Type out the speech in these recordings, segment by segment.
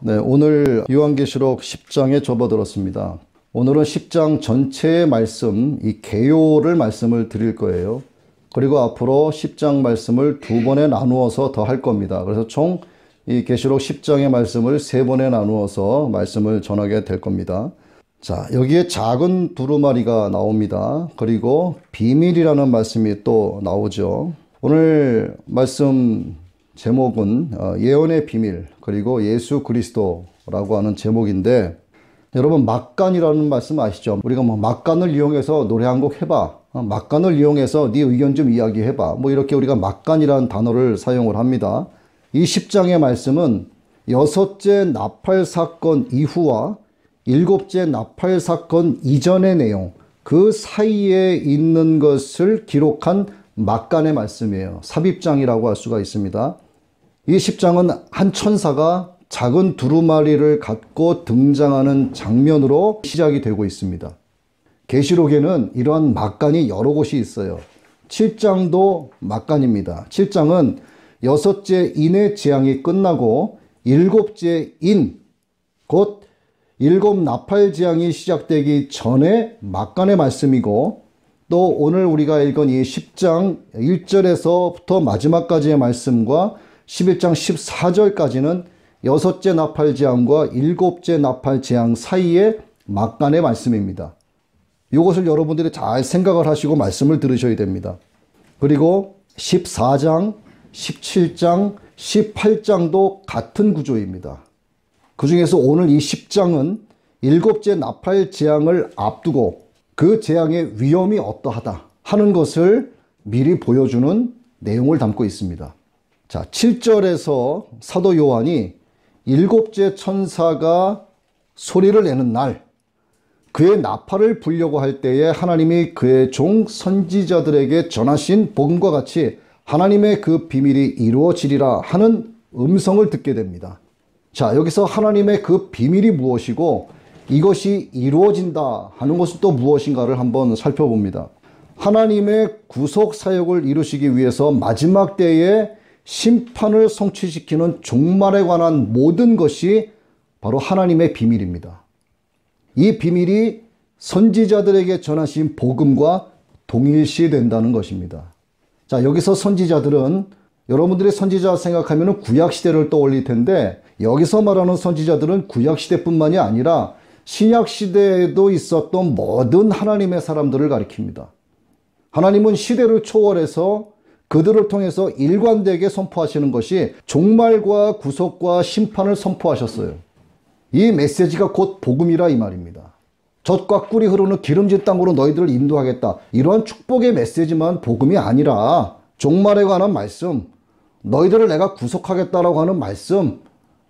네, 오늘 요한계시록 10장에 접어들었습니다. 오늘은 10장 전체의 말씀, 이 개요를 말씀을 드릴 거예요. 그리고 앞으로 10장 말씀을 두 번에 나누어서 더 할 겁니다. 그래서 총 이 계시록 10장의 말씀을 세 번에 나누어서 말씀을 전하게 될 겁니다. 자, 여기에 작은 두루마리가 나옵니다. 그리고 비밀이라는 말씀이 또 나오죠. 오늘 말씀 제목은 예언의 비밀, 그리고 예수 그리스도라고 하는 제목인데, 여러분 막간이라는 말씀 아시죠? 우리가 뭐 막간을 이용해서 노래 한 곡 해봐, 막간을 이용해서 네 의견 좀 이야기해봐, 뭐 이렇게 우리가 막간이라는 단어를 사용을 합니다. 이 10장의 말씀은 여섯째 나팔 사건 이후와 일곱째 나팔 사건 이전의 내용, 그 사이에 있는 것을 기록한 막간의 말씀이에요. 삽입장이라고 할 수가 있습니다. 이 10장은 한 천사가 작은 두루마리를 갖고 등장하는 장면으로 시작이 되고 있습니다. 계시록에는 이러한 막간이 여러 곳이 있어요. 7장도 막간입니다. 7장은 여섯째 인의 재앙이 끝나고 일곱째 인, 곧 일곱 나팔 재앙이 시작되기 전에 막간의 말씀이고, 또 오늘 우리가 읽은 이 10장 1절에서부터 마지막까지의 말씀과 11장 14절까지는 여섯째 나팔 재앙과 일곱째 나팔 재앙 사이의 막간의 말씀입니다. 이것을 여러분들이 잘 생각을 하시고 말씀을 들으셔야 됩니다. 그리고 14장, 17장, 18장도 같은 구조입니다. 그 중에서 오늘 이 10장은 일곱째 나팔 재앙을 앞두고 그 재앙의 위험이 어떠하다 하는 것을 미리 보여주는 내용을 담고 있습니다. 자, 7절에서 사도 요한이 일곱째 천사가 소리를 내는 날, 그의 나팔을 불려고 할 때에 하나님이 그의 종 선지자들에게 전하신 복음과 같이 하나님의 그 비밀이 이루어지리라 하는 음성을 듣게 됩니다. 자, 여기서 하나님의 그 비밀이 무엇이고 이것이 이루어진다 하는 것은 또 무엇인가를 한번 살펴봅니다. 하나님의 구속 사역을 이루시기 위해서 마지막 때에 심판을 성취시키는 종말에 관한 모든 것이 바로 하나님의 비밀입니다. 이 비밀이 선지자들에게 전하신 복음과 동일시된다는 것입니다. 자, 여기서 선지자들은, 여러분들이 선지자 생각하면 구약시대를 떠올릴 텐데, 여기서 말하는 선지자들은 구약시대뿐만이 아니라 신약시대에도 있었던 모든 하나님의 사람들을 가리킵니다. 하나님은 시대를 초월해서 그들을 통해서 일관되게 선포하시는 것이 종말과 구속과 심판을 선포하셨어요. 이 메시지가 곧 복음이라 이 말입니다. 젖과 꿀이 흐르는 기름진 땅으로 너희들을 인도하겠다, 이러한 축복의 메시지만 복음이 아니라 종말에 관한 말씀, 너희들을 내가 구속하겠다라고 하는 말씀,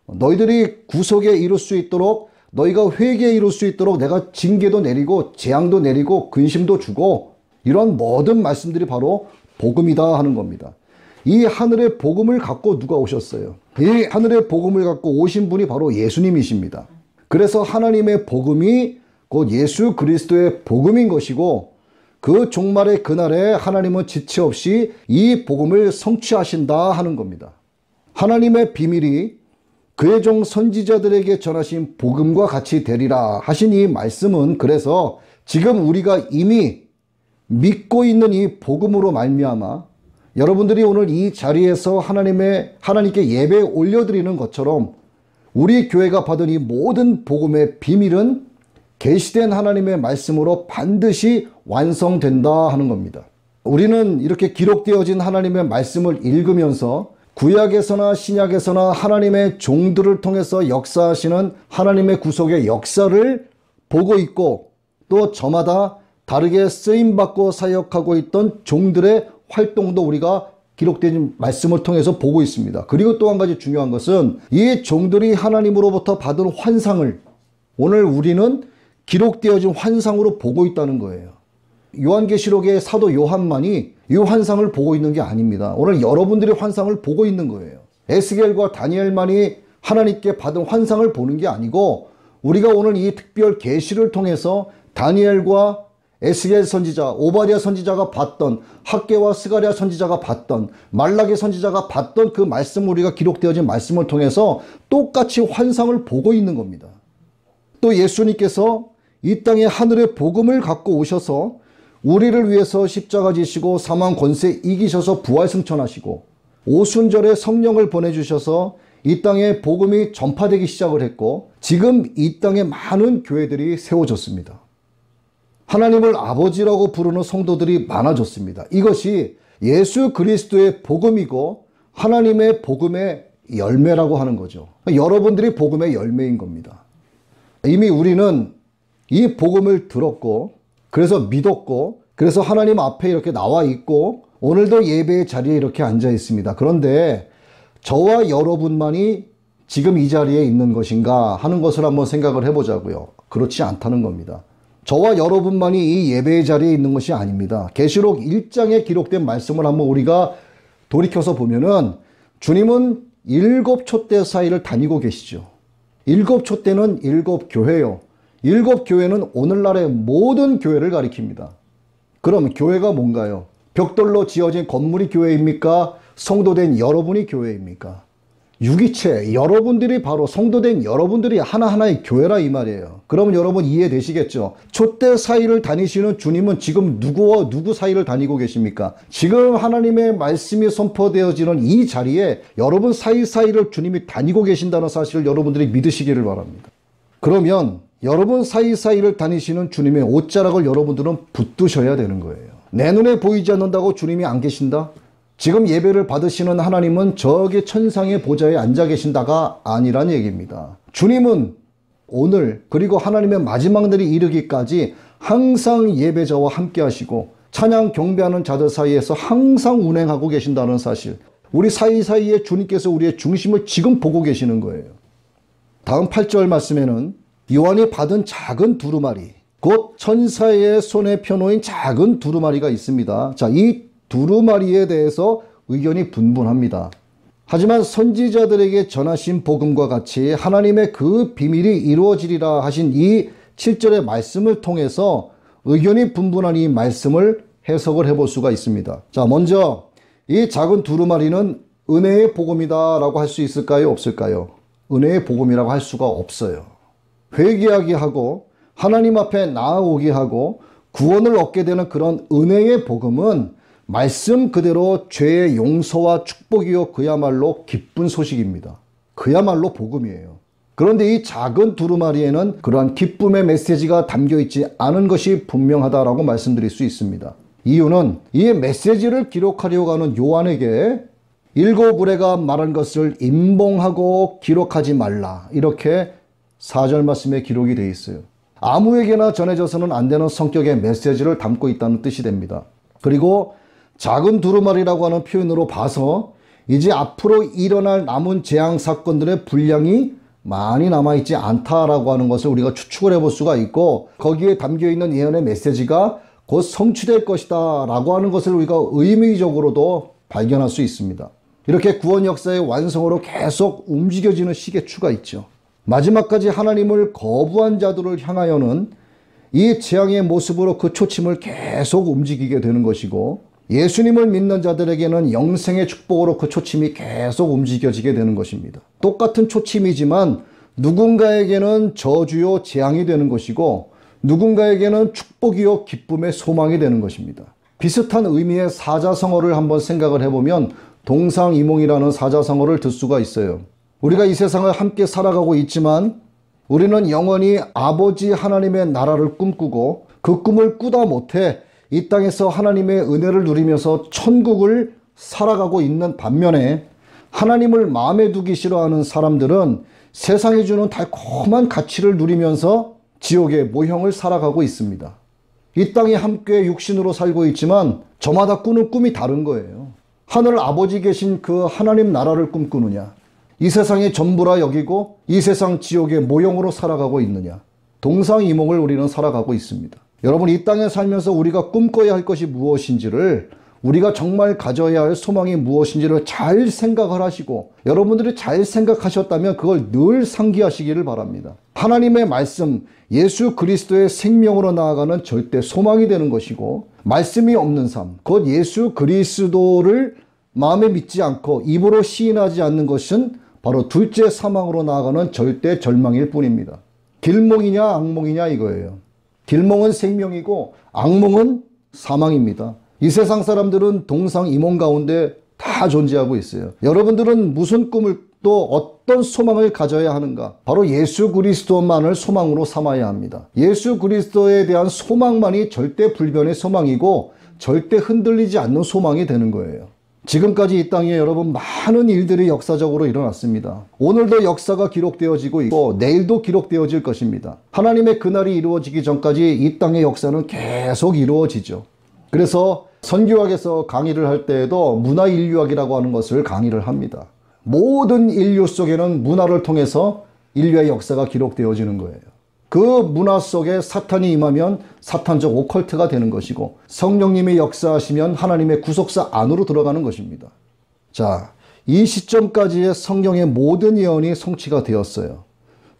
너희들이 구속에 이룰 수 있도록, 너희가 회개에 이룰 수 있도록 내가 징계도 내리고 재앙도 내리고 근심도 주고, 이런 모든 말씀들이 바로 복음이다 하는 겁니다. 이 하늘의 복음을 갖고 누가 오셨어요? 이 하늘의 복음을 갖고 오신 분이 바로 예수님이십니다. 그래서 하나님의 복음이 곧 예수 그리스도의 복음인 것이고, 그 종말의 그날에 하나님은 지체 없이 이 복음을 성취하신다 하는 겁니다. 하나님의 비밀이 그의 종 선지자들에게 전하신 복음과 같이 되리라 하신 이 말씀은, 그래서 지금 우리가 이미 믿고 있는 이 복음으로 말미암아 여러분들이 오늘 이 자리에서 하나님께 예배 올려드리는 것처럼 우리 교회가 받은 이 모든 복음의 비밀은 계시된 하나님의 말씀으로 반드시 완성된다 하는 겁니다. 우리는 이렇게 기록되어진 하나님의 말씀을 읽으면서 구약에서나 신약에서나 하나님의 종들을 통해서 역사하시는 하나님의 구속의 역사를 보고 있고, 또 저마다 다르게 쓰임받고 사역하고 있던 종들의 활동도 우리가 기록된 말씀을 통해서 보고 있습니다. 그리고 또 한 가지 중요한 것은 이 종들이 하나님으로부터 받은 환상을 오늘 우리는 기록되어진 환상으로 보고 있다는 거예요. 요한계시록의 사도 요한만이 이 환상을 보고 있는 게 아닙니다. 오늘 여러분들이 환상을 보고 있는 거예요. 에스겔과 다니엘만이 하나님께 받은 환상을 보는 게 아니고, 우리가 오늘 이 특별 계시를 통해서 다니엘과 에스겔 선지자, 오바댜 선지자가 봤던, 학개와 스가랴 선지자가 봤던, 말라기 선지자가 봤던 그 말씀, 우리가 기록되어진 말씀을 통해서 똑같이 환상을 보고 있는 겁니다. 또 예수님께서 이 땅에 하늘의 복음을 갖고 오셔서 우리를 위해서 십자가 지시고 사망 권세 이기셔서 부활 승천하시고 오순절에 성령을 보내주셔서 이 땅에 복음이 전파되기 시작을 했고, 지금 이 땅에 많은 교회들이 세워졌습니다. 하나님을 아버지라고 부르는 성도들이 많아졌습니다. 이것이 예수 그리스도의 복음이고 하나님의 복음의 열매라고 하는 거죠. 여러분들이 복음의 열매인 겁니다. 이미 우리는 이 복음을 들었고, 그래서 믿었고, 그래서 하나님 앞에 이렇게 나와 있고, 오늘도 예배의 자리에 이렇게 앉아 있습니다. 그런데 저와 여러분만이 지금 이 자리에 있는 것인가 하는 것을 한번 생각을 해보자고요. 그렇지 않다는 겁니다. 저와 여러분만이 이 예배의 자리에 있는 것이 아닙니다. 계시록 1장에 기록된 말씀을 한번 우리가 돌이켜서 보면은 주님은 7촛대 사이를 다니고 계시죠. 7촛대는 7교회요. 7교회는 오늘날의 모든 교회를 가리킵니다. 그럼 교회가 뭔가요? 벽돌로 지어진 건물이 교회입니까? 성도된 여러분이 교회입니까? 유기체, 여러분들이 바로 성도된 여러분들이 하나하나의 교회라 이 말이에요. 그러면 여러분 이해되시겠죠? 촛대 사이를 다니시는 주님은 지금 누구와 누구 사이를 다니고 계십니까? 지금 하나님의 말씀이 선포되어지는 이 자리에 여러분 사이사이를 주님이 다니고 계신다는 사실을 여러분들이 믿으시기를 바랍니다. 그러면 여러분 사이사이를 다니시는 주님의 옷자락을 여러분들은 붙드셔야 되는 거예요. 내 눈에 보이지 않는다고 주님이 안 계신다? 지금 예배를 받으시는 하나님은 저기 천상의 보좌에 앉아 계신다가 아니란 얘기입니다. 주님은 오늘 그리고 하나님의 마지막 날이 이르기까지 항상 예배자와 함께 하시고 찬양 경배하는 자들 사이에서 항상 운행하고 계신다는 사실, 우리 사이사이에 주님께서 우리의 중심을 지금 보고 계시는 거예요. 다음 8절 말씀에는 요한이 받은 작은 두루마리, 곧 천사의 손에 펴놓인 작은 두루마리가 있습니다. 자, 이 두루마리에 대해서 의견이 분분합니다. 하지만 선지자들에게 전하신 복음과 같이 하나님의 그 비밀이 이루어지리라 하신 이 7절의 말씀을 통해서 의견이 분분한 이 말씀을 해석을 해볼 수가 있습니다. 자, 먼저 이 작은 두루마리는 은혜의 복음이다 라고 할 수 있을까요? 없을까요? 은혜의 복음이라고 할 수가 없어요. 회개하게 하고 하나님 앞에 나아오게 하고 구원을 얻게 되는 그런 은혜의 복음은 말씀 그대로 죄의 용서와 축복이요 그야말로 기쁜 소식입니다. 그야말로 복음이에요. 그런데 이 작은 두루마리에는 그러한 기쁨의 메시지가 담겨있지 않은 것이 분명하다라고 말씀드릴 수 있습니다. 이유는 이 메시지를 기록하려고 하는 요한에게 7 의뢰가 말한 것을 임봉하고 기록하지 말라, 이렇게 4절 말씀에 기록이 되어 있어요. 아무에게나 전해져서는 안 되는 성격의 메시지를 담고 있다는 뜻이 됩니다. 그리고 작은 두루마리라고 하는 표현으로 봐서 이제 앞으로 일어날 남은 재앙 사건들의 분량이 많이 남아있지 않다라고 하는 것을 우리가 추측을 해볼 수가 있고, 거기에 담겨있는 예언의 메시지가 곧 성취될 것이다 라고 하는 것을 우리가 의미적으로도 발견할 수 있습니다. 이렇게 구원 역사의 완성으로 계속 움직여지는 시계 추가 있죠. 마지막까지 하나님을 거부한 자들을 향하여는 이 재앙의 모습으로 그 초침을 계속 움직이게 되는 것이고, 예수님을 믿는 자들에게는 영생의 축복으로 그 초침이 계속 움직여지게 되는 것입니다. 똑같은 초침이지만 누군가에게는 저주요 재앙이 되는 것이고 누군가에게는 축복이요 기쁨의 소망이 되는 것입니다. 비슷한 의미의 사자성어를 한번 생각을 해보면 동상이몽이라는 사자성어를 들 수가 있어요. 우리가 이 세상을 함께 살아가고 있지만 우리는 영원히 아버지 하나님의 나라를 꿈꾸고 그 꿈을 꾸다 못해 이 땅에서 하나님의 은혜를 누리면서 천국을 살아가고 있는 반면에, 하나님을 마음에 두기 싫어하는 사람들은 세상이 주는 달콤한 가치를 누리면서 지옥의 모형을 살아가고 있습니다. 이 땅에 함께 육신으로 살고 있지만 저마다 꾸는 꿈이 다른 거예요. 하늘 아버지 계신 그 하나님 나라를 꿈꾸느냐, 이 세상의 전부라 여기고 이 세상 지옥의 모형으로 살아가고 있느냐, 동상이몽을 우리는 살아가고 있습니다. 여러분, 이 땅에 살면서 우리가 꿈꿔야 할 것이 무엇인지를 우리가 정말 가져야 할 소망이 무엇인지를 잘 생각을 하시고 여러분들이 잘 생각하셨다면 그걸 늘 상기하시기를 바랍니다. 하나님의 말씀, 예수 그리스도의 생명으로 나아가는 절대 소망이 되는 것이고 말씀이 없는 삶, 곧 예수 그리스도를 마음에 믿지 않고 입으로 시인하지 않는 것은 바로 둘째 사망으로 나아가는 절대 절망일 뿐입니다. 길몽이냐 악몽이냐 이거예요. 길몽은 생명이고 악몽은 사망입니다. 이 세상 사람들은 동상이몽 가운데 다 존재하고 있어요. 여러분들은 무슨 꿈을 또 어떤 소망을 가져야 하는가? 바로 예수 그리스도만을 소망으로 삼아야 합니다. 예수 그리스도에 대한 소망만이 절대 불변의 소망이고 절대 흔들리지 않는 소망이 되는 거예요. 지금까지 이 땅에 여러분 많은 일들이 역사적으로 일어났습니다. 오늘도 역사가 기록되어지고 있고 내일도 기록되어질 것입니다. 하나님의 그날이 이루어지기 전까지 이 땅의 역사는 계속 이루어지죠. 그래서 선교학에서 강의를 할 때에도 문화인류학이라고 하는 것을 강의를 합니다. 모든 인류 속에는 문화를 통해서 인류의 역사가 기록되어지는 거예요. 그 문화 속에 사탄이 임하면 사탄적 오컬트가 되는 것이고 성령님이 역사하시면 하나님의 구속사 안으로 들어가는 것입니다. 자, 이 시점까지의 성경의 모든 예언이 성취가 되었어요.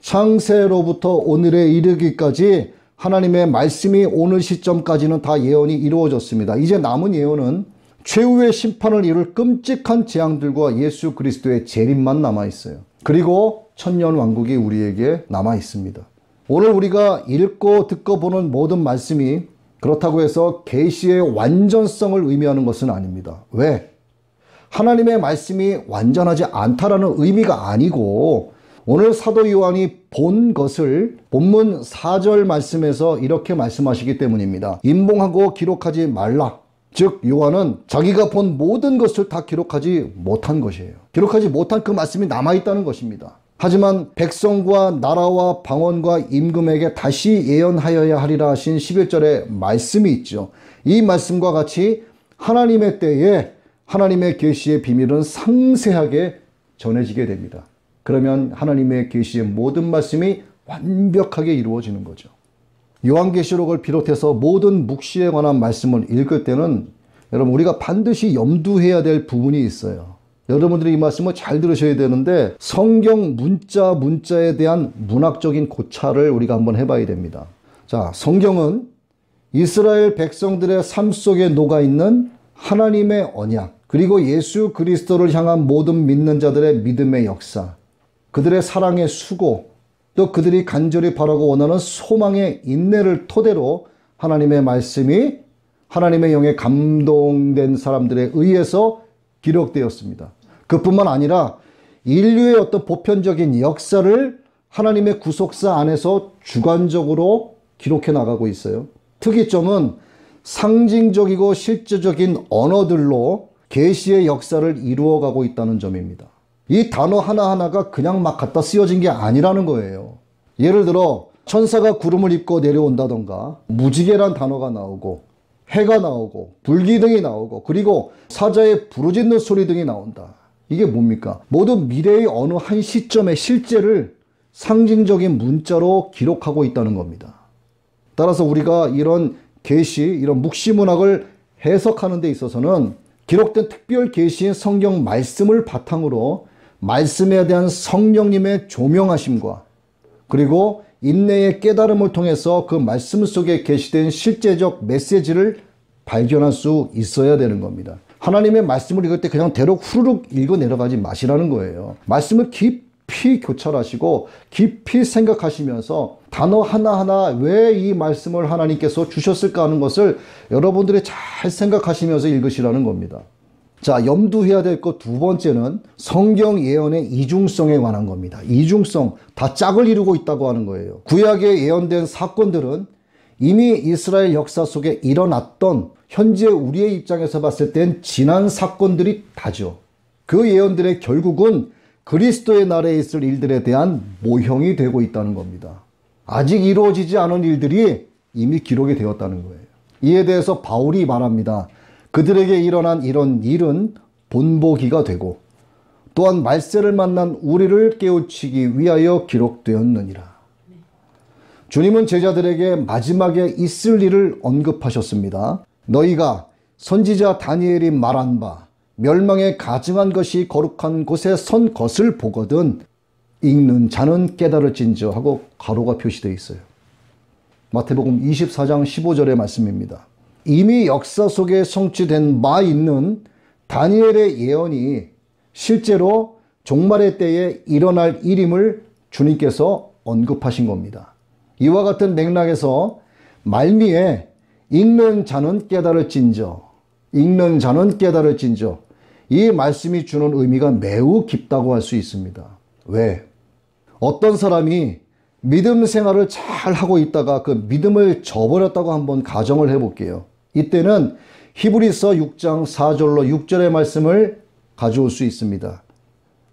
창세로부터 오늘에 이르기까지 하나님의 말씀이 오늘 시점까지는 다 예언이 이루어졌습니다. 이제 남은 예언은 최후의 심판을 이룰 끔찍한 재앙들과 예수 그리스도의 재림만 남아있어요. 그리고 천년왕국이 우리에게 남아있습니다. 오늘 우리가 읽고 듣고 보는 모든 말씀이 그렇다고 해서 계시의 완전성을 의미하는 것은 아닙니다. 왜? 하나님의 말씀이 완전하지 않다라는 의미가 아니고 오늘 사도 요한이 본 것을 본문 4절 말씀에서 이렇게 말씀하시기 때문입니다. 임봉하고 기록하지 말라. 즉 요한은 자기가 본 모든 것을 다 기록하지 못한 것이에요. 기록하지 못한 그 말씀이 남아있다는 것입니다. 하지만 백성과 나라와 방언과 임금에게 다시 예언하여야 하리라 하신 11절의 말씀이 있죠. 이 말씀과 같이 하나님의 때에 하나님의 계시의 비밀은 상세하게 전해지게 됩니다. 그러면 하나님의 계시의 모든 말씀이 완벽하게 이루어지는 거죠. 요한계시록을 비롯해서 모든 묵시에 관한 말씀을 읽을 때는 여러분 우리가 반드시 염두해야 될 부분이 있어요. 여러분들이 이 말씀을 잘 들으셔야 되는데 성경 문자에 대한 문학적인 고찰을 우리가 한번 해봐야 됩니다. 자, 성경은 이스라엘 백성들의 삶 속에 녹아있는 하나님의 언약, 그리고 예수 그리스도를 향한 모든 믿는 자들의 믿음의 역사, 그들의 사랑의 수고, 또 그들이 간절히 바라고 원하는 소망의 인내를 토대로 하나님의 말씀이 하나님의 영에 감동된 사람들에 의해서 기록되었습니다. 그뿐만 아니라 인류의 어떤 보편적인 역사를 하나님의 구속사 안에서 주관적으로 기록해 나가고 있어요. 특이점은 상징적이고 실제적인 언어들로 계시의 역사를 이루어가고 있다는 점입니다. 이 단어 하나하나가 그냥 막 갖다 쓰여진 게 아니라는 거예요. 예를 들어 천사가 구름을 입고 내려온다던가 무지개란 단어가 나오고 해가 나오고 불기둥이 나오고 그리고 사자의 부르짖는 소리 등이 나온다. 이게 뭡니까? 모두 미래의 어느 한 시점의 실제를 상징적인 문자로 기록하고 있다는 겁니다. 따라서 우리가 이런 계시, 이런 묵시문학을 해석하는 데 있어서는 기록된 특별 계시인 성경 말씀을 바탕으로 말씀에 대한 성령님의 조명하심과 그리고 인내의 깨달음을 통해서 그 말씀 속에 계시된 실제적 메시지를 발견할 수 있어야 되는 겁니다. 하나님의 말씀을 읽을 때 그냥 대략 후루룩 읽어 내려가지 마시라는 거예요. 말씀을 깊이 교찰하시고 깊이 생각하시면서 단어 하나하나 왜 이 말씀을 하나님께서 주셨을까 하는 것을 여러분들이 잘 생각하시면서 읽으시라는 겁니다. 자, 염두해야 될 것 두 번째는 성경 예언의 이중성에 관한 겁니다. 이중성, 다 짝을 이루고 있다고 하는 거예요. 구약에 예언된 사건들은 이미 이스라엘 역사 속에 일어났던 현재 우리의 입장에서 봤을 땐 지난 사건들이 다죠. 그 예언들의 결국은 그리스도의 날에 있을 일들에 대한 모형이 되고 있다는 겁니다. 아직 이루어지지 않은 일들이 이미 기록이 되었다는 거예요. 이에 대해서 바울이 말합니다. 그들에게 일어난 이런 일은 본보기가 되고 또한 말세를 만난 우리를 깨우치기 위하여 기록되었느니라. 주님은 제자들에게 마지막에 있을 일을 언급하셨습니다. 너희가 선지자 다니엘이 말한 바 멸망에 가증한 것이 거룩한 곳에 선 것을 보거든 읽는 자는 깨달을진저 하고 가로가 표시되어 있어요. 마태복음 24장 15절의 말씀입니다. 이미 역사 속에 성취된 바 있는 다니엘의 예언이 실제로 종말의 때에 일어날 일임을 주님께서 언급하신 겁니다. 이와 같은 맥락에서 말미에 읽는 자는 깨달을진저, 읽는 자는 깨달을진저, 이 말씀이 주는 의미가 매우 깊다고 할 수 있습니다. 왜? 어떤 사람이 믿음 생활을 잘 하고 있다가 그 믿음을 저버렸다고 한번 가정을 해볼게요. 이때는 히브리서 6장 4절로 6절의 말씀을 가져올 수 있습니다.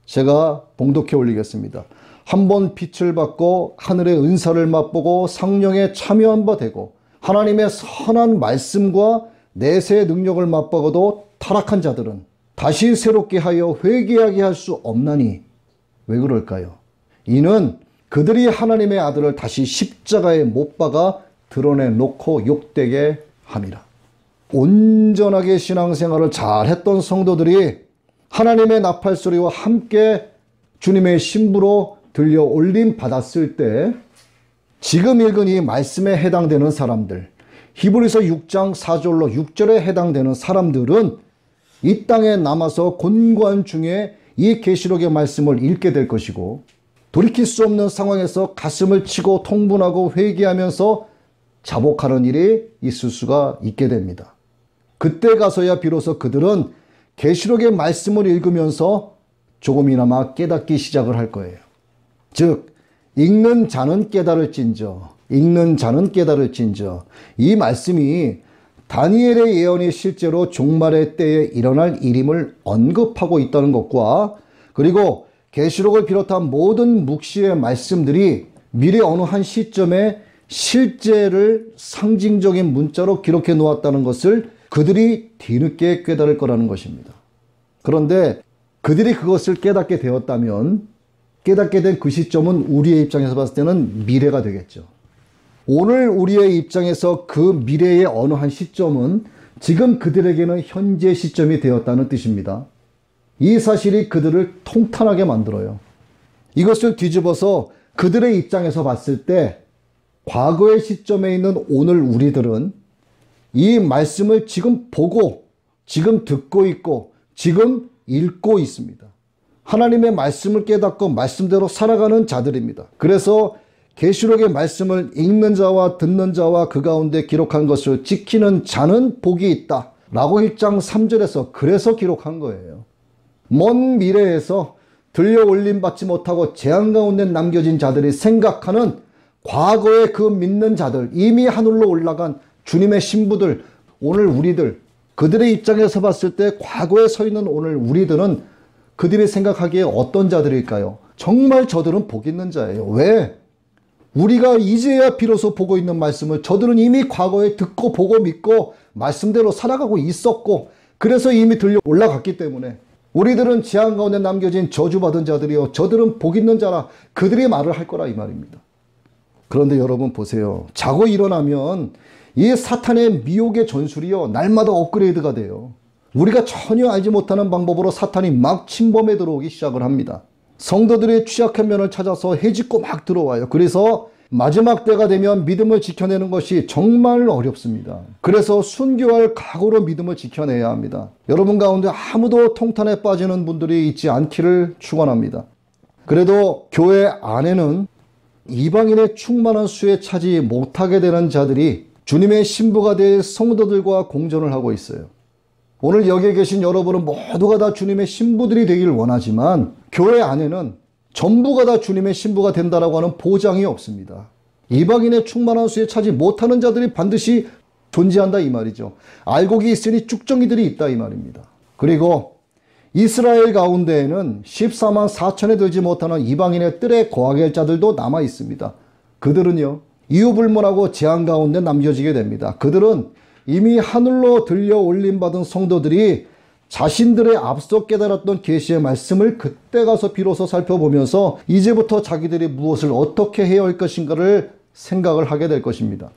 제가 봉독해 올리겠습니다. 한번 빛을 받고 하늘의 은사를 맛보고 성령에 참여한 바 되고 하나님의 선한 말씀과 내세의 능력을 맛보고도 타락한 자들은 다시 새롭게 하여 회개하게 할 수 없나니. 왜 그럴까요? 이는 그들이 하나님의 아들을 다시 십자가에 못 박아 드러내놓고 욕되게 함이라. 온전하게 신앙생활을 잘했던 성도들이 하나님의 나팔소리와 함께 주님의 신부로 들려 올림 받았을 때 지금 읽은 이 말씀에 해당되는 사람들, 히브리서 6장 4절로 6절에 해당되는 사람들은 이 땅에 남아서 곤고한 중에 이 계시록의 말씀을 읽게 될 것이고 돌이킬 수 없는 상황에서 가슴을 치고 통분하고 회개하면서 자복하는 일이 있을 수가 있게 됩니다. 그때 가서야 비로소 그들은 계시록의 말씀을 읽으면서 조금이나마 깨닫기 시작을 할 거예요. 즉 읽는 자는 깨달을진저, 읽는 자는 깨달을진저, 이 말씀이 다니엘의 예언이 실제로 종말의 때에 일어날 일임을 언급하고 있다는 것과 그리고 계시록을 비롯한 모든 묵시의 말씀들이 미래 어느 한 시점에 실제를 상징적인 문자로 기록해 놓았다는 것을 그들이 뒤늦게 깨달을 거라는 것입니다. 그런데 그들이 그것을 깨닫게 되었다면 깨닫게 된 그 시점은 우리의 입장에서 봤을 때는 미래가 되겠죠. 오늘 우리의 입장에서 그 미래의 어느 한 시점은 지금 그들에게는 현재 시점이 되었다는 뜻입니다. 이 사실이 그들을 통탄하게 만들어요. 이것을 뒤집어서 그들의 입장에서 봤을 때 과거의 시점에 있는 오늘 우리들은 이 말씀을 지금 보고 지금 듣고 있고 지금 읽고 있습니다. 하나님의 말씀을 깨닫고 말씀대로 살아가는 자들입니다. 그래서 계시록의 말씀을 읽는 자와 듣는 자와 그 가운데 기록한 것을 지키는 자는 복이 있다 라고 1장 3절에서 그래서 기록한 거예요. 먼 미래에서 들려 올림 받지 못하고 재앙 가운데 남겨진 자들이 생각하는 과거의 그 믿는 자들, 이미 하늘로 올라간 주님의 신부들, 오늘 우리들, 그들의 입장에서 봤을 때 과거에 서 있는 오늘 우리들은 그들이 생각하기에 어떤 자들일까요? 정말 저들은 복 있는 자예요. 왜? 우리가 이제야 비로소 보고 있는 말씀을 저들은 이미 과거에 듣고 보고 믿고 말씀대로 살아가고 있었고 그래서 이미 들려 올라갔기 때문에 우리들은 재앙 가운데 남겨진 저주받은 자들이요 저들은 복 있는 자라 그들이 말을 할 거라 이 말입니다. 그런데 여러분 보세요. 자고 일어나면 이 사탄의 미혹의 전술이요 날마다 업그레이드가 돼요. 우리가 전혀 알지 못하는 방법으로 사탄이 막 침범해 들어오기 시작을 합니다. 성도들의 취약한 면을 찾아서 해집고 막 들어와요. 그래서 마지막 때가 되면 믿음을 지켜내는 것이 정말 어렵습니다. 그래서 순교할 각오로 믿음을 지켜내야 합니다. 여러분 가운데 아무도 통탄에 빠지는 분들이 있지 않기를 축원합니다. 그래도 교회 안에는 이방인의 충만한 수에 차지 못하게 되는 자들이 주님의 신부가 될 성도들과 공존을 하고 있어요. 오늘 여기에 계신 여러분은 모두가 다 주님의 신부들이 되길 원하지만 교회 안에는 전부가 다 주님의 신부가 된다라고 하는 보장이 없습니다. 이방인의 충만한 수에 차지 못하는 자들이 반드시 존재한다 이 말이죠. 알곡이 있으니 쭉정이들이 있다 이 말입니다. 그리고 이스라엘 가운데에는 14만 4천에 들지 못하는 이방인의 뜰에 거하게 할 자들도 남아 있습니다. 그들은요 이유불문하고 재앙 가운데 남겨지게 됩니다. 그들은 이미 하늘로 들려 올림받은 성도들이 자신들의 앞서 깨달았던 계시의 말씀을 그때 가서 비로소 살펴보면서 이제부터 자기들이 무엇을 어떻게 해야 할 것인가를 생각을 하게 될 것입니다.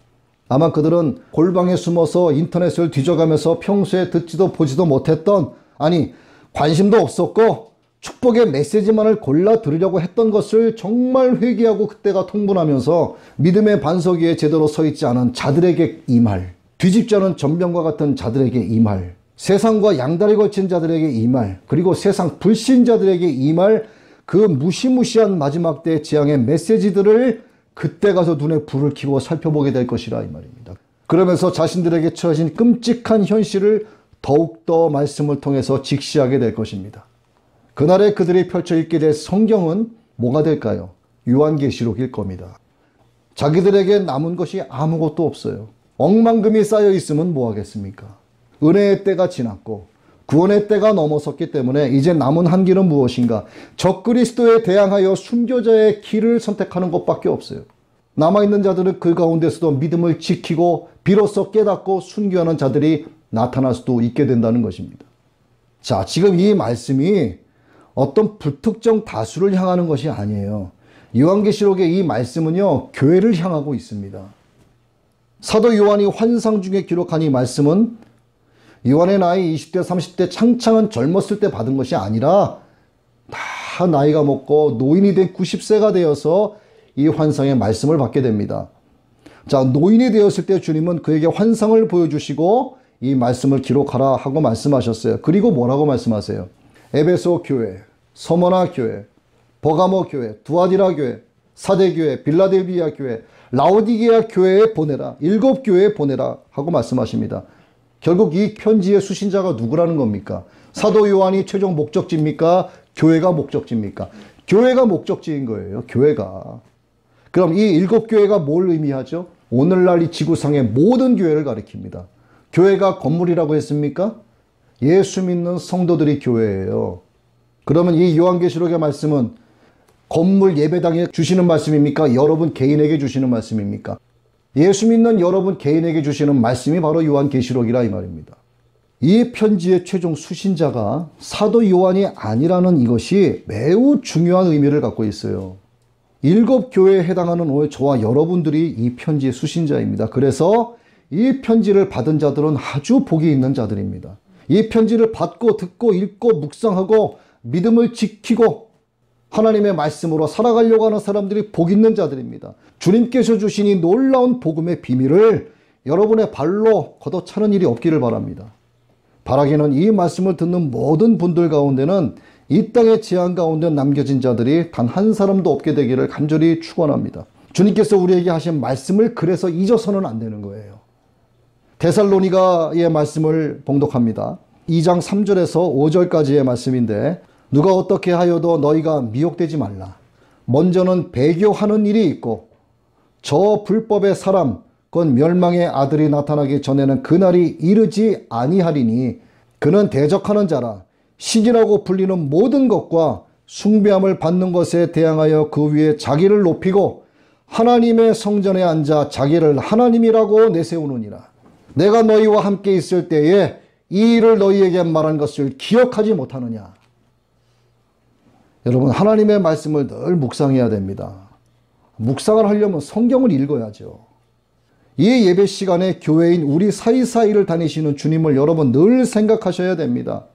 아마 그들은 골방에 숨어서 인터넷을 뒤져가면서 평소에 듣지도 보지도 못했던, 아니 관심도 없었고 축복의 메시지만을 골라 들으려고 했던 것을 정말 회개하고 그때가 통분하면서 믿음의 반석 위에 제대로 서 있지 않은 자들에게 이 말, 뒤집지 않은 전병과 같은 자들에게 이 말, 세상과 양다리 걸친 자들에게 이 말, 그리고 세상 불신자들에게 이 말, 그 무시무시한 마지막 때의 재앙의 메시지들을 그때 가서 눈에 불을 켜고 살펴보게 될 것이라 이 말입니다. 그러면서 자신들에게 처해진 끔찍한 현실을 더욱더 말씀을 통해서 직시하게 될 것입니다. 그날에 그들이 펼쳐 읽게 될 성경은 뭐가 될까요? 요한계시록일 겁니다. 자기들에게 남은 것이 아무것도 없어요. 억만금이 쌓여 있으면 뭐 하겠습니까? 은혜의 때가 지났고 구원의 때가 넘어섰기 때문에 이제 남은 한 길은 무엇인가? 적그리스도에 대항하여 순교자의 길을 선택하는 것밖에 없어요. 남아있는 자들은 그 가운데서도 믿음을 지키고 비로소 깨닫고 순교하는 자들이 나타날 수도 있게 된다는 것입니다. 자, 지금 이 말씀이 어떤 불특정 다수를 향하는 것이 아니에요. 요한계시록의 이 말씀은요, 교회를 향하고 있습니다. 사도 요한이 환상 중에 기록한 이 말씀은 요한의 나이 20대 30대 창창한 젊었을 때 받은 것이 아니라 다 나이가 먹고 노인이 된 90세가 되어서 이 환상의 말씀을 받게 됩니다. 자, 노인이 되었을 때 주님은 그에게 환상을 보여주시고 이 말씀을 기록하라 하고 말씀하셨어요. 그리고 뭐라고 말씀하세요? 에베소 교회, 서머나 교회, 버가모 교회, 두아디라 교회, 사대 교회, 빌라델비아 교회, 라오디게아 교회에 보내라. 7 교회에 보내라 하고 말씀하십니다. 결국 이 편지의 수신자가 누구라는 겁니까? 사도 요한이 최종 목적지입니까? 교회가 목적지입니까? 교회가 목적지인 거예요. 교회가. 그럼 이 7 교회가 뭘 의미하죠? 오늘날 이 지구상의 모든 교회를 가리킵니다. 교회가 건물이라고 했습니까? 예수 믿는 성도들이 교회예요. 그러면 이 요한계시록의 말씀은 건물 예배당에 주시는 말씀입니까? 여러분 개인에게 주시는 말씀입니까? 예수 믿는 여러분 개인에게 주시는 말씀이 바로 요한계시록이라 이 말입니다. 이 편지의 최종 수신자가 사도 요한이 아니라는 이것이 매우 중요한 의미를 갖고 있어요. 7 교회에 해당하는 오늘 저와 여러분들이 이 편지의 수신자입니다. 그래서 이 편지를 받은 자들은 아주 복이 있는 자들입니다. 이 편지를 받고 듣고 읽고 묵상하고 믿음을 지키고 하나님의 말씀으로 살아가려고 하는 사람들이 복 있는 자들입니다. 주님께서 주신 이 놀라운 복음의 비밀을 여러분의 발로 걷어차는 일이 없기를 바랍니다. 바라기는 이 말씀을 듣는 모든 분들 가운데는 이 땅의 재앙 가운데 남겨진 자들이 단 한 사람도 없게 되기를 간절히 축원합니다. 주님께서 우리에게 하신 말씀을 그래서 잊어서는 안 되는 거예요. 데살로니가의 말씀을 봉독합니다. 2장 3절에서 5절까지의 말씀인데, 누가 어떻게 하여도 너희가 미혹되지 말라. 먼저는 배교하는 일이 있고 저 불법의 사람 곧 멸망의 아들이 나타나기 전에는 그날이 이르지 아니하리니 그는 대적하는 자라. 신이라고 불리는 모든 것과 숭배함을 받는 것에 대항하여 그 위에 자기를 높이고 하나님의 성전에 앉아 자기를 하나님이라고 내세우느니라. 내가 너희와 함께 있을 때에 이 일을 너희에게 말한 것을 기억하지 못하느냐. 여러분, 하나님의 말씀을 늘 묵상해야 됩니다. 묵상을 하려면 성경을 읽어야죠. 이 예배 시간에 교회인 우리 사이사이를 다니시는 주님을 여러분 늘 생각하셔야 됩니다.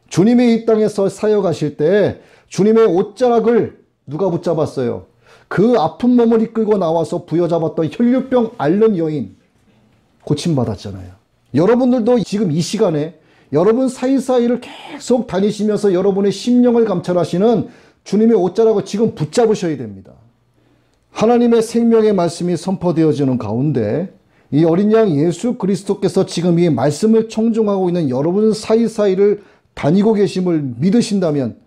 주님이 이 땅에서 사역하실 때 주님의 옷자락을 누가 붙잡았어요? 그 아픈 몸을 이끌고 나와서 부여잡았던 혈류병 앓는 여인 고침받았잖아요. 여러분들도 지금 이 시간에 여러분 사이사이를 계속 다니시면서 여러분의 심령을 감찰하시는 주님의 옷자락을 지금 붙잡으셔야 됩니다. 하나님의 생명의 말씀이 선포되어지는 가운데 이 어린 양 예수 그리스도께서 지금 이 말씀을 청종하고 있는 여러분 사이사이를 다니고 계심을 믿으신다면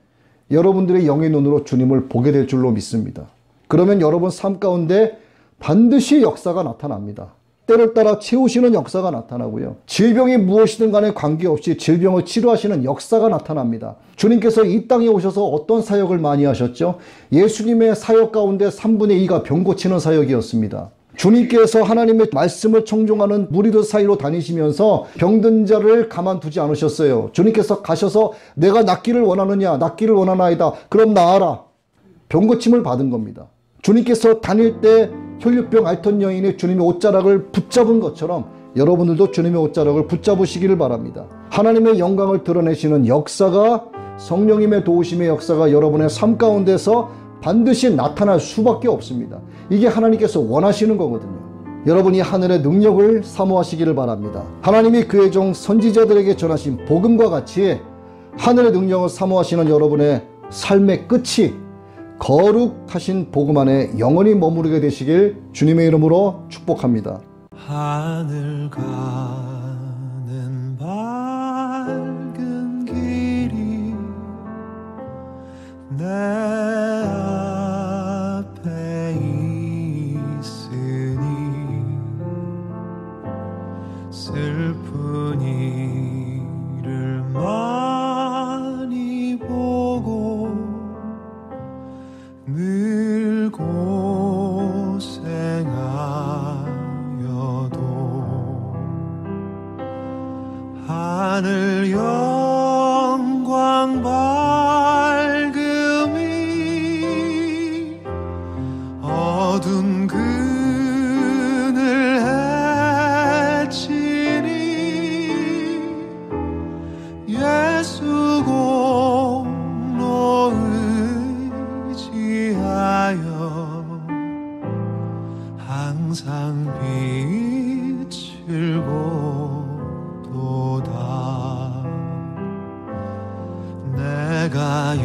여러분들의 영의 눈으로 주님을 보게 될 줄로 믿습니다. 그러면 여러분 삶 가운데 반드시 역사가 나타납니다. 때를 따라 채우시는 역사가 나타나고요. 질병이 무엇이든 간에 관계없이 질병을 치료하시는 역사가 나타납니다. 주님께서 이 땅에 오셔서 어떤 사역을 많이 하셨죠? 예수님의 사역 가운데 3분의 2가 병 고치는 사역이었습니다. 주님께서 하나님의 말씀을 청종하는 무리들 사이로 다니시면서 병든 자를 가만두지 않으셨어요. 주님께서 가셔서 내가 낫기를 원하느냐? 낫기를 원하나이다. 그럼 나아라. 병 고침을 받은 겁니다. 주님께서 다닐 때 혈류병 앓던 여인이 주님의 옷자락을 붙잡은 것처럼 여러분들도 주님의 옷자락을 붙잡으시기를 바랍니다. 하나님의 영광을 드러내시는 역사가, 성령님의 도우심의 역사가 여러분의 삶 가운데서 반드시 나타날 수밖에 없습니다. 이게 하나님께서 원하시는 거거든요. 여러분이 하늘의 능력을 사모하시기를 바랍니다. 하나님이 그의 종 선지자들에게 전하신 복음과 같이 하늘의 능력을 사모하시는 여러분의 삶의 끝이 거룩하신 복음 안에 영원히 머무르게 되시길 주님의 이름으로 축복합니다. 하늘 가는 밝은 길이 내 앞에 있으니 슬픈 일을 많이 보고 늘 고생하여도 하늘 영광 밝음이 어두운 그늘 해치니 예수 공로 의지하여 항상 빛을 보도다. 내가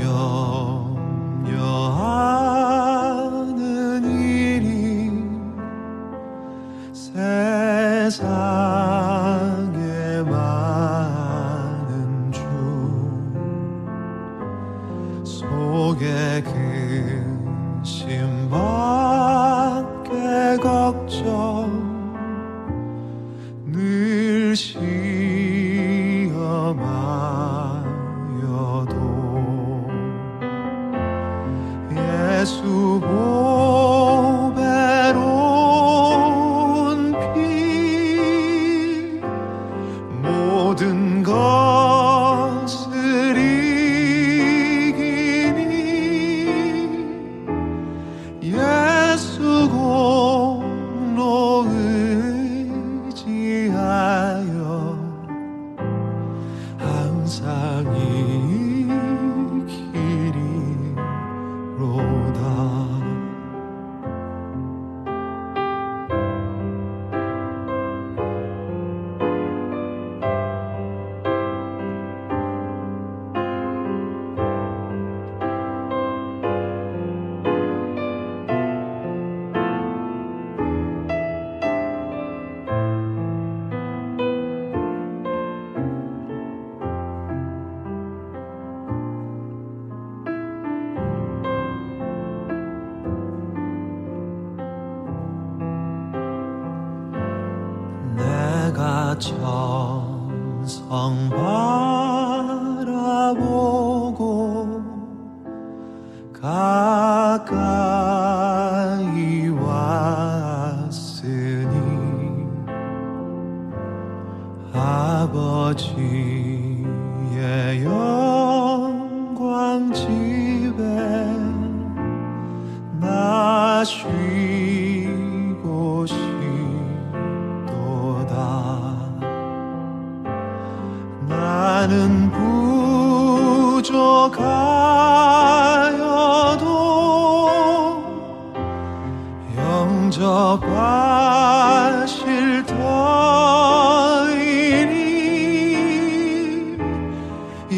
염려하는 일이 세상에 많은 주 속에 근심 밖에 걱정 늘 시험하여도 예수 보배로운 피 모든 것을 이기니 예수 공로 의지하여 항상 이기리로다. 내가 천성 바라보고 가까이 왔으니 아버지의 영광 집에 나 쉬고 나는 부족하여도 영접하실 터이니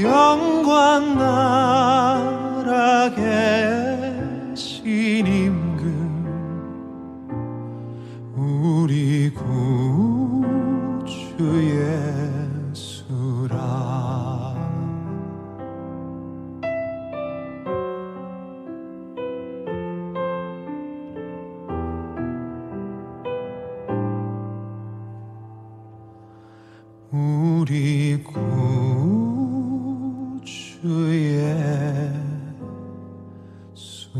영광 나라 계신 임금 우리 구주 예수라. 우리 구주 예수